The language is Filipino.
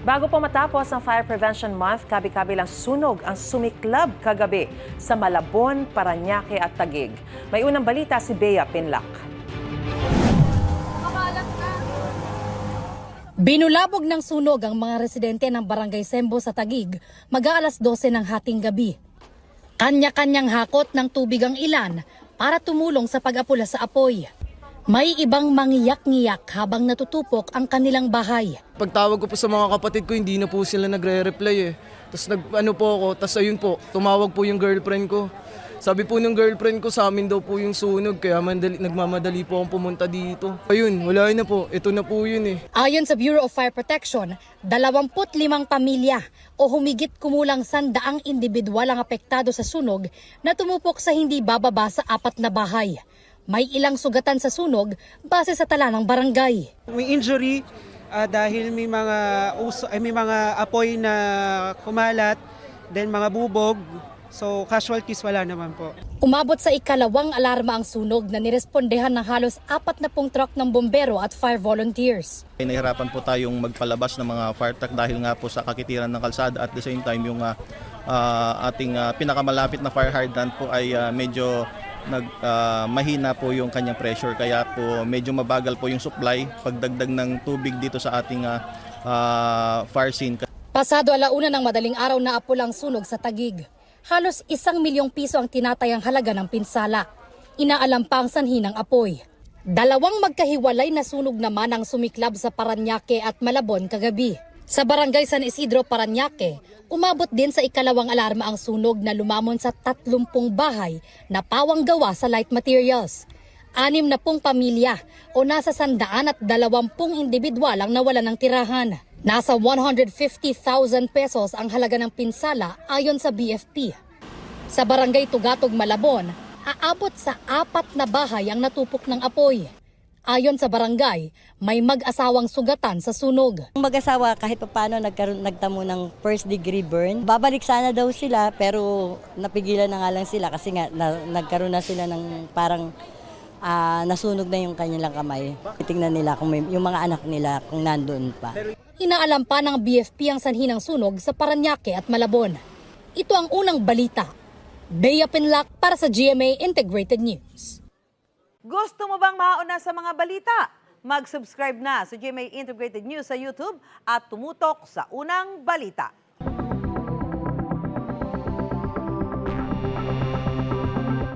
Bago po matapos ang Fire Prevention Month, kabi-kabilang sunog ang sumiklab kagabi sa Malabon, Parañaque at Taguig. May unang balita si Bea Pinlac. Binulabog ng sunog ang mga residente ng Barangay Sembo sa Taguig mag-aalas 12 ng hating gabi. Kanya-kanyang hakot ng tubig ang ilan para tumulong sa pag-apula sa apoy. May ibang mangiyak-ngiyak habang natutupok ang kanilang bahay. Pagtawag ko po sa mga kapatid ko, hindi na po sila nagre-reply eh. Tapos tapos ayun po, tumawag po yung girlfriend ko. Sabi po ng girlfriend ko, sa amin daw po yung sunog, kaya nagmamadali po akong pumunta dito. Ayun, wala na po, ito na po yun eh. Ayon sa Bureau of Fire Protection, 25 pamilya o humigit kumulang 100 individual ang apektado sa sunog na tumupok sa hindi bababa sa 4 na bahay. May ilang sugatan sa sunog base sa tala ng barangay. May injury dahil may mga apoy na kumalat, then mga bubog. So casualties wala naman po. Umabot sa ikalawang alarma ang sunog na nirespondehan ng halos 40 truck ng bombero at fire volunteers. Nahirapan po tayong magpalabas ng mga fire truck dahil nga po sa kakitiran ng kalsada at the same time yung ating pinakamalapit na fire hydrant po ay medyo mahina po yung kanyang pressure, kaya po medyo mabagal po yung supply pagdagdag ng tubig dito sa ating fire scene. Pasado 1:00 ng madaling araw na apulang sunog sa Taguig. Halos 1 milyong piso ang tinatayang halaga ng pinsala. Inaalam pa ang sanhi ng apoy. 2 magkahiwalay na sunog naman ang sumiklab sa Parañaque at Malabon kagabi. Sa Barangay San Isidro, Parañaque, umabot din sa ikalawang alarma ang sunog na lumamon sa 30 bahay na pawang gawa sa light materials. 60 pamilya o nasa 120 individual ang nawalan ng tirahan. Nasa 150,000 pesos ang halaga ng pinsala ayon sa BFP. Sa Barangay Tugatog, Malabon, aabot sa 4 na bahay ang natupok ng apoy. Ayon sa barangay, may mag-asawang sugatan sa sunog. Ang mag-asawa kahit paano nagtamo ng first degree burn. Babalik sana daw sila pero napigilan na nga lang sila kasi nga nagkaroon na sila ng parang nasunog na yung kanilang kamay. Titingnan nila kung yung mga anak nila kung nandoon pa. Inaalam pa ng BFP ang sanhi ng sunog sa Parañaque at Malabon. Ito ang unang balita. Bea Pinlac para sa GMA Integrated News. Gusto mo bang mauna sa mga balita? Mag-subscribe na sa GMA Integrated News sa YouTube at tumutok sa unang balita.